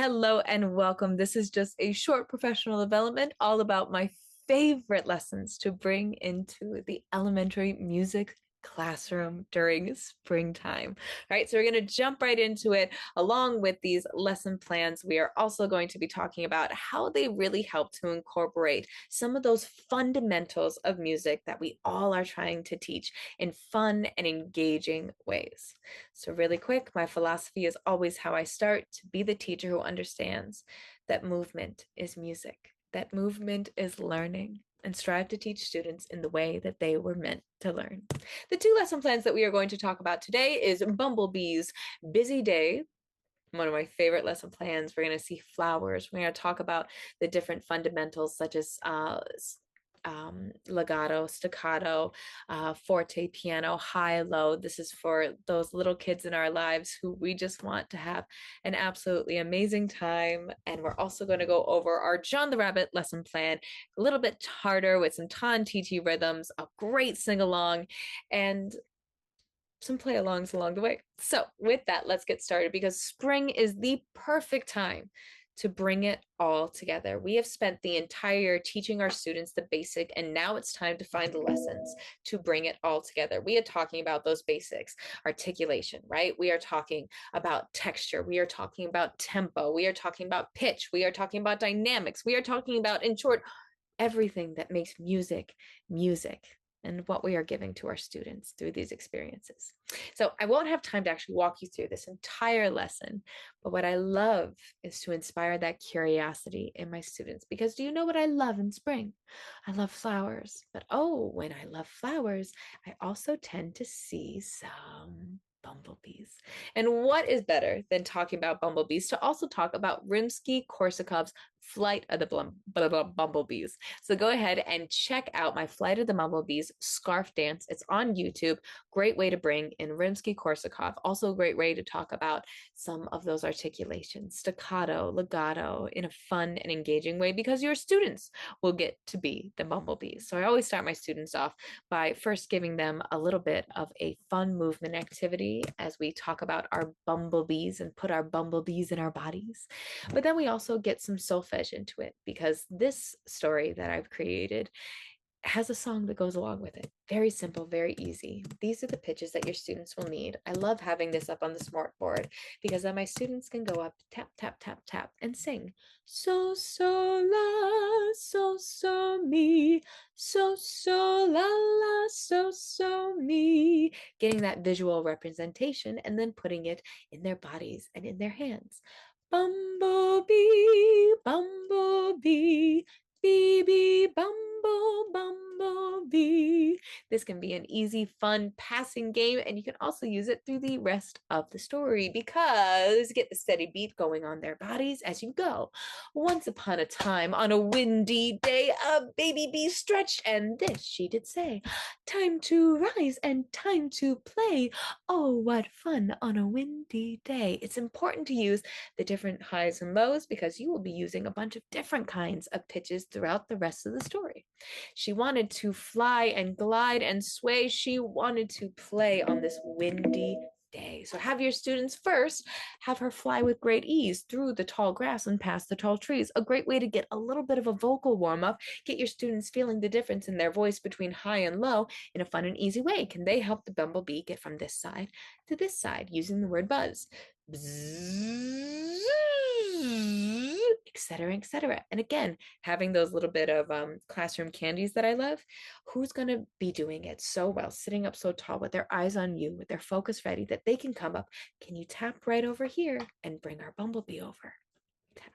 Hello and welcome. This is just a short professional development all about my favorite lessons to bring into the elementary music classroom during springtime. All right, so we're going to jump right into it. Along with these lesson plans, we are also going to be talking about how they really help to incorporate some of those fundamentals of music that we all are trying to teach in fun and engaging ways. So, really quick, my philosophy is always how I start: to be the teacher who understands that movement is music, that movement is learning, and strive to teach students in the way that they were meant to learn. The two lesson plans that we are going to talk about today is Bumblebee's Busy Day. One of my favorite lesson plans. We're going to see flowers. We're going to talk about the different fundamentals such as legato, staccato, forte, piano, high, low. This is for those little kids in our lives who we just want to have an absolutely amazing time. And we're also going to go over our John the Rabbit lesson plan, a little bit harder with some ta and titi rhythms, a great sing along, and some play alongs along the way. So, with that, let's get started because spring is the perfect time to bring it all together. We have spent the entire year teaching our students the basic, and now it's time to find the lessons to bring it all together. We are talking about those basics: articulation, right? We are talking about texture. We are talking about tempo. We are talking about pitch. We are talking about dynamics. We are talking about, in short, everything that makes music music, and what we are giving to our students through these experiences. So I won't have time to actually walk you through this entire lesson, but what I love is to inspire that curiosity in my students. Because do you know what I love in spring? I love flowers. But oh, when I love flowers, I also tend to see some bumblebees. And what is better than talking about bumblebees to also talk about Rimsky-Korsakov's Flight of the Bumblebees. So go ahead and check out my Flight of the Bumblebees scarf dance. It's on YouTube. Great way to bring in Rimsky-Korsakov. Also a great way to talk about some of those articulations, staccato, legato, in a fun and engaging way, because your students will get to be the bumblebees. So I always start my students off by first giving them a little bit of a fun movement activity as we talk about our bumblebees and put our bumblebees in our bodies. But then we also get some solfège into it, because this story that I've created has a song that goes along with it. Very simple, very easy. These are the pitches that your students will need. I love having this up on the smart board because then my students can go up, tap, tap, tap, tap, and sing. So, so, la, so, mi, so, la, la, so, mi. Getting that visual representation and then putting it in their bodies and in their hands. Bumblebee, bumblebee, bee, bee, bumblebee. This can be an easy, fun passing game, and you can also use it through the rest of the story because get the steady beat going on their bodies as you go. Once upon a time, on a windy day, a baby bee stretched, and this she did say: "Time to rise and time to play. Oh, what fun on a windy day." It's important to use the different highs and lows because you will be using a bunch of different kinds of pitches throughout the rest of the story. She wanted to fly and glide and sway. She wanted to play on this windy day. So have your students first have her fly with great ease through the tall grass and past the tall trees. A great way to get a little bit of a vocal warm-up, get your students feeling the difference in their voice between high and low in a fun and easy way. Can they help the bumblebee get from this side to this side using the word buzz? Bzzz, etc., etc. And again, having those little bit of classroom candies that I love, who's going to be doing it so well, sitting up so tall with their eyes on you, with their focus ready, that they can come up. Can you tap right over here and bring our bumblebee over? Tap.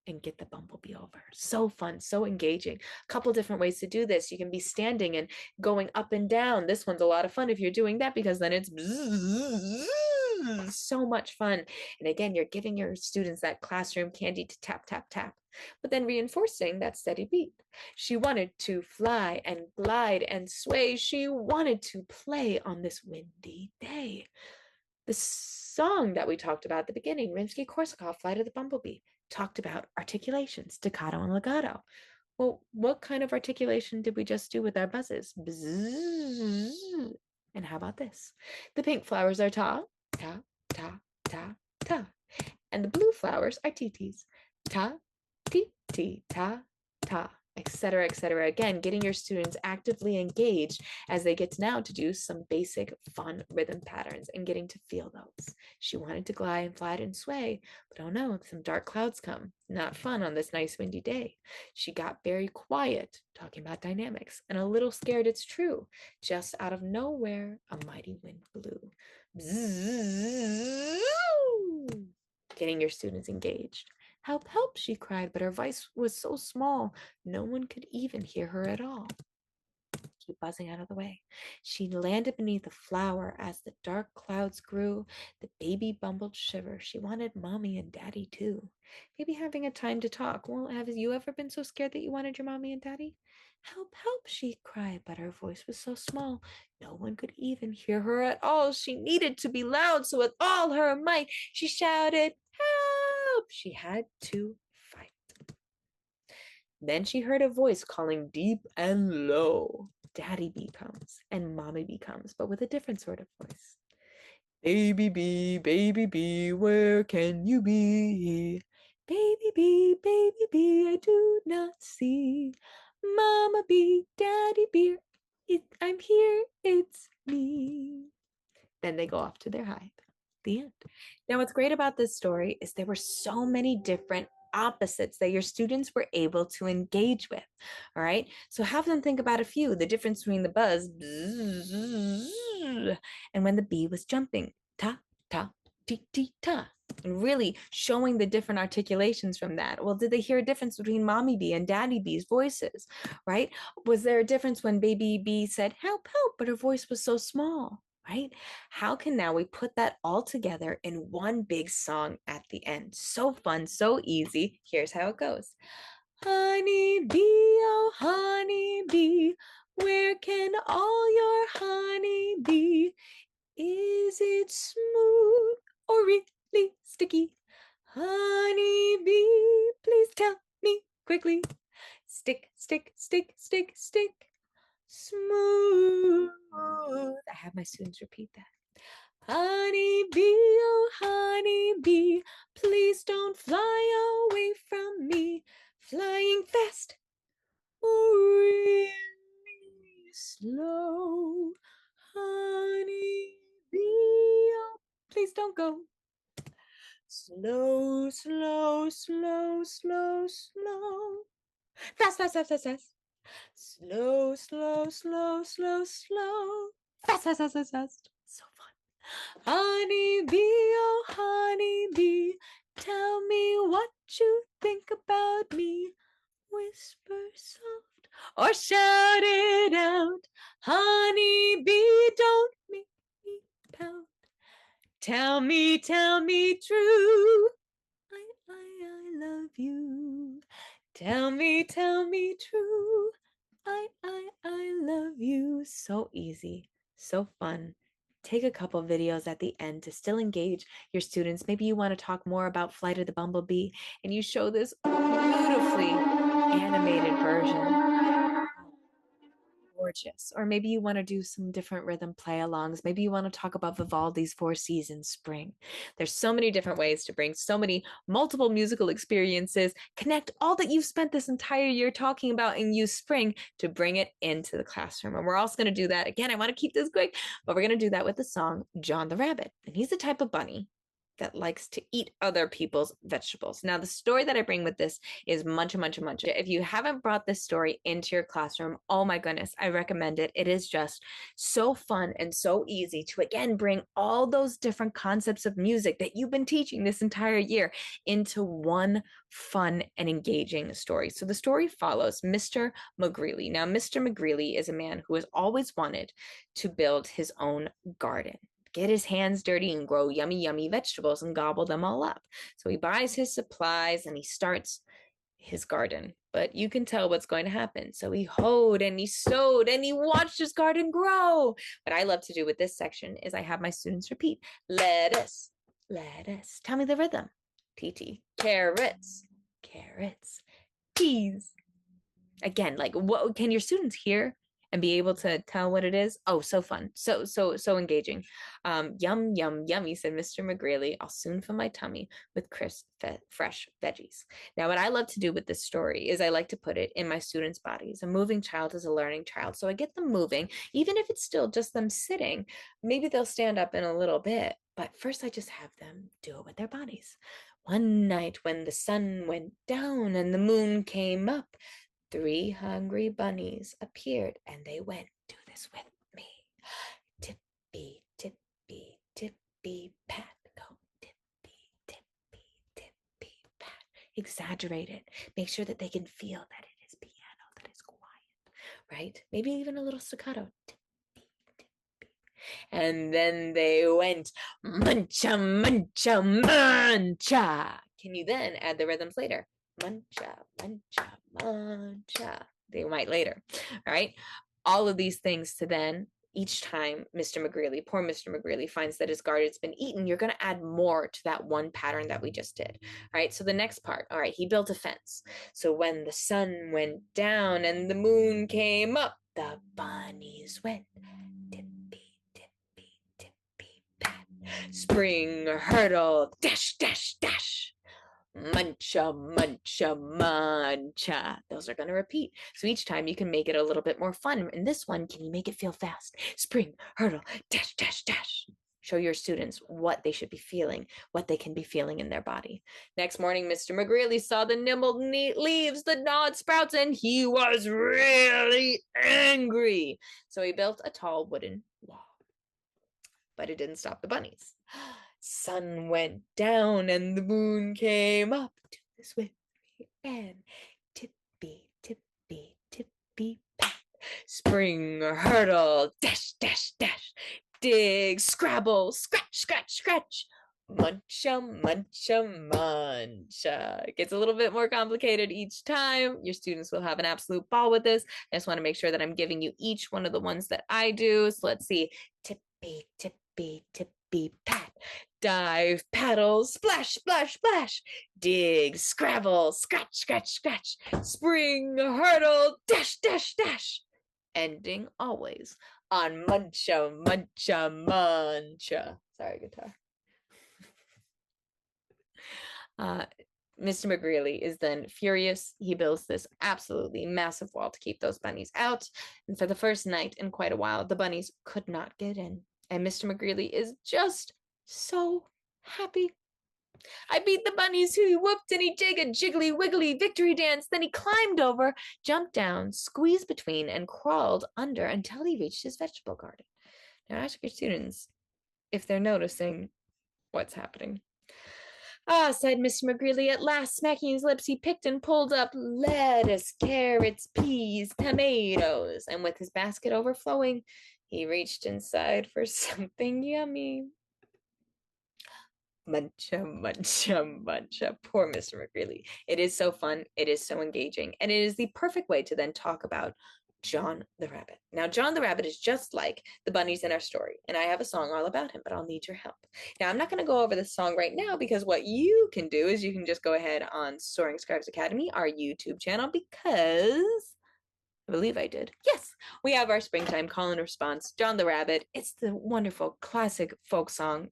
And get the bumblebee over. So fun, so engaging. A couple different ways to do this. You can be standing and going up and down. This one's a lot of fun if you're doing that because then it's so much fun. And again, you're giving your students that classroom candy to tap, tap, tap, but then reinforcing that steady beat. She wanted to fly and glide and sway. She wanted to play on this windy day. The song that we talked about at the beginning, Rimsky-Korsakov, Flight of the Bumblebee, talked about articulation, staccato and legato. Well, what kind of articulation did we just do with our buzzes? Bzzz. And how about this? The pink flowers are ta, ta, ta, ta, ta. And the blue flowers are titis. Ta, ti, ti, ta, ta, etc., etc. Again, getting your students actively engaged as they get now to do some basic fun rhythm patterns and getting to feel those. She wanted to glide and fly and sway, but oh no, some dark clouds come. Not fun on this nice windy day. She got very quiet, talking about dynamics, and a little scared, it's true. Just out of nowhere, a mighty wind blew. Bzzz, getting your students engaged. Help, help, she cried, but her voice was so small, no one could even hear her at all. Keep buzzing out of the way. She landed beneath a flower as the dark clouds grew. The baby bumbled shiver. She wanted mommy and daddy too. Maybe having a time to talk. Well, have you ever been so scared that you wanted your mommy and daddy? Help, help, she cried, but her voice was so small, no one could even hear her at all. She needed to be loud, so with all her might, she shouted, help! She had to fight. Then she heard a voice calling deep and low. Daddy bee comes and mommy bee comes, but with a different sort of voice. Baby bee, where can you be? Baby bee, I do not see. Mama bee, daddy bee, I'm here, it's me. Then they go off to their hive. The end. Now, what's great about this story is there were so many different opposites that your students were able to engage with. All right. So have them think about a few, the difference between the buzz and when the bee was jumping. Ta, ta, ti, ti, ta. And really showing the different articulations from that. Well, did they hear a difference between mommy bee and daddy bee's voices? Right? Was there a difference when baby bee said, help, help, but her voice was so small? Right? How can now we put that all together in one big song at the end? So fun, so easy. Here's how it goes. Honey bee, oh honey bee, where can all your honey be? Is it smooth or really sticky? Honey bee, please tell me quickly. Stick, stick, stick, stick, stick. Smooth. I have my students repeat that. Honey bee, oh honey bee, please don't fly away from me. Flying fast or really slow. Honey bee, oh, please don't go. Slow, slow, slow, slow, slow. Fast, fast, fast, fast, fast. Slow, slow, slow, slow, slow. Fast, fast, fast, fast, fast. So fun. Honey bee, oh honey bee, tell me what you think about me. Whisper soft or shout it out. Honey bee, don't make me pout. Tell me true. I love you. Tell me true. I love you. So easy, so fun. Take a couple videos at the end to still engage your students. Maybe you want to talk more about Flight of the Bumblebee and you show this beautifully animated version. Gorgeous. Or maybe you want to do some different rhythm play alongs. Maybe you want to talk about Vivaldi's Four Seasons Spring. There's so many different ways to bring so many multiple musical experiences, connect all that you've spent this entire year talking about and use spring to bring it into the classroom. And we're also going to do that. Again, I want to keep this quick, but we're going to do that with the song John the Rabbit. And he's the type of bunny that likes to eat other people's vegetables. Now, the story that I bring with this is Muncha Muncha Muncha. If you haven't brought this story into your classroom, oh my goodness, I recommend it. It is just so fun and so easy to, again, bring all those different concepts of music that you've been teaching this entire year into one fun and engaging story. So the story follows Mr. McGreely. Now, Mr. McGreely is a man who has always wanted to build his own garden, get his hands dirty and grow yummy vegetables and gobble them all up. So he buys his supplies and he starts his garden. But you can tell what's going to happen. So he hoed and he sowed and he watched his garden grow. What I love to do with this section is I have my students repeat, lettuce, lettuce. Tell me the rhythm. Titi. Carrots, carrots. Peas. Again, like what can your students hear and be able to tell what it is. Oh, so fun. So engaging. Yum, yum, yummy, said Mr. McGreely. I'll soon fill my tummy with crisp, fresh veggies. Now, what I love to do with this story is I like to put it in my students' bodies. A moving child is a learning child. So I get them moving, even if it's still just them sitting. Maybe they'll stand up in a little bit, but first I just have them do it with their bodies. One night when the sun went down and the moon came up, 3 hungry bunnies appeared and they went, do this with me. Tippy, tippy, tippy, pat. Go tippy, tippy, tippy, pat. Exaggerate it. Make sure that they can feel that it is piano, that it's quiet, right? Maybe even a little staccato. Tippy, tippy. And then they went, muncha, muncha, muncha. Can you then add the rhythms later? Muncha, muncha, muncha. They might later, all right? All of these things to then, each time poor Mr. McGreely finds that his garden's been eaten, you're going to add more to that one pattern that we just did. All right, so the next part, all right, he built a fence. So when the sun went down and the moon came up, the bunnies went tippy, tippy, tippy, pat. Spring hurdle, dash, dash, dash. Muncha, muncha, muncha. Those are going to repeat. So each time you can make it a little bit more fun. In this one, can you make it feel fast? Spring, hurdle, dash, dash, dash. Show your students what they should be feeling, what they can be feeling in their body. Next morning, Mr. McGreely saw the nibbled leaves, the gnawed sprouts, and he was really angry. So he built a tall wooden wall. But it didn't stop the bunnies. Sun went down and the moon came up. Do this with me and tippy, tippy, tippy, pat. Spring hurdle, dash, dash, dash. Dig, scrabble, scratch, scratch, scratch. Muncha, muncha, muncha. It gets a little bit more complicated each time. Your students will have an absolute ball with this. I just want to make sure that I'm giving you each one of the ones that I do. So let's see. Tippy, tippy, tippy, pat. Dive, paddle, splash, splash, splash. Dig, scrabble, scratch, scratch, scratch. Spring, hurdle, dash, dash, dash. Ending always on muncha, muncha, muncha. Sorry, guitar. Mr. McGreely is then furious. He builds this absolutely massive wall to keep those bunnies out. And for the first night in quite a while, the bunnies could not get in. And Mr. McGreely is just so happy. I beat the bunnies, he whooped and he did a jiggly wiggly victory dance. Then he climbed over, jumped down, squeezed between, and crawled under until he reached his vegetable garden. Now ask your students if they're noticing what's happening. Ah, sighed Mr. McGreely. At last, smacking his lips, he picked and pulled up lettuce, carrots, peas, tomatoes, and with his basket overflowing, he reached inside for something yummy. Muncha, muncha, muncha. Poor Mr. McGreely. It is so fun. It is so engaging. And it is the perfect way to then talk about John the Rabbit. Now, John the Rabbit is just like the bunnies in our story. And I have a song all about him, but I'll need your help. Now, I'm not going to go over this song right now because what you can do is you can just go ahead on Soaring Scribes Academy, our YouTube channel, because I believe I did. Yes, we have our springtime call and response, John the Rabbit. It's the wonderful classic folk song.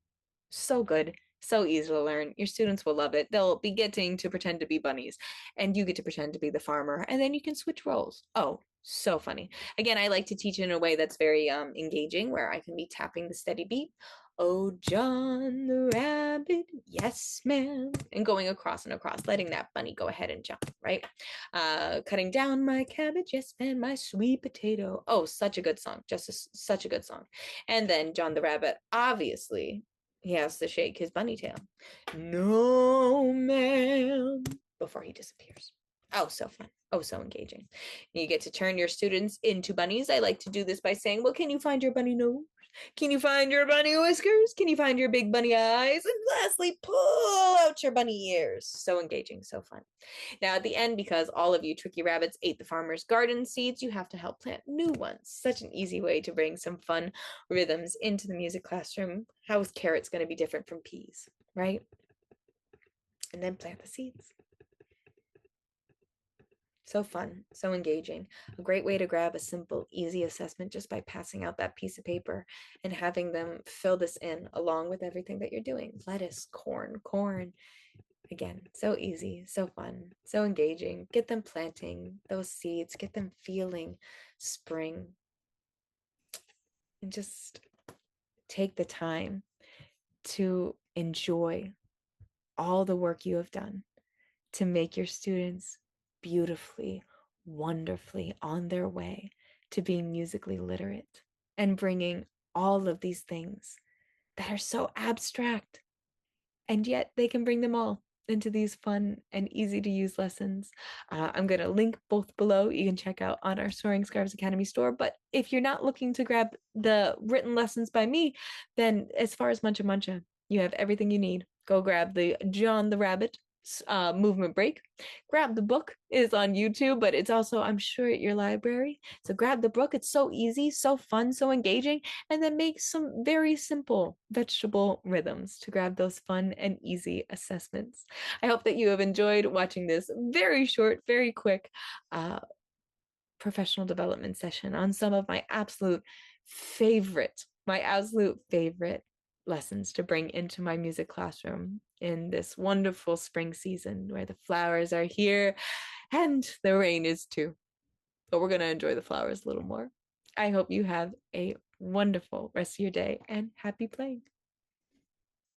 So good. So easy to learn. Your students will love it. They'll be getting to pretend to be bunnies, and you get to pretend to be the farmer, and then you can switch roles. Oh, so funny. Again, I like to teach in a way that's very engaging, where I can be tapping the steady beat. Oh, John the Rabbit, yes, ma'am. And going across and across, letting that bunny go ahead and jump, right? Cutting down my cabbage, yes, ma'am, my sweet potato. Oh, such a good song. Such a good song. And then John the Rabbit, obviously, he has to shake his bunny tail. No, ma'am, before he disappears. Oh, so fun. Oh, so engaging. You get to turn your students into bunnies. I like to do this by saying, well, can you find your bunny nose? Can you find your bunny whiskers? Can you find your big bunny eyes? And lastly, pull out your bunny ears. So engaging, so fun. Now, at the end, because all of you tricky rabbits ate the farmer's garden seeds, you have to help plant new ones. Such an easy way to bring some fun rhythms into the music classroom. How is carrots going to be different from peas, right? And then plant the seeds. So fun, so engaging. A great way to grab a simple, easy assessment just by passing out that piece of paper and having them fill this in along with everything that you're doing. Lettuce, corn, corn. Again, so easy, so fun, so engaging. Get them planting those seeds, get them feeling spring, and just take the time to enjoy all the work you have done to make your students beautifully, wonderfully on their way to being musically literate and bringing all of these things that are so abstract, and yet they can bring them all into these fun and easy to use lessons. I'm going to link both below. You can check out on our Soaring Scarves Academy store. But if you're not looking to grab the written lessons by me, then as far as Muncha Muncha, you have everything you need. Go grab the John the Rabbit movement break. Grab the book. It is on YouTube, but it's also, I'm sure, at your library. So grab the book. It's so easy, so fun, so engaging, and then make some very simple vegetable rhythms to grab those fun and easy assessments. I hope that you have enjoyed watching this very short, very quick professional development session on some of my absolute favorite lessons to bring into my music classroom in this wonderful spring season where the flowers are here and the rain is too. But we're going to enjoy the flowers a little more. I hope you have a wonderful rest of your day and happy playing.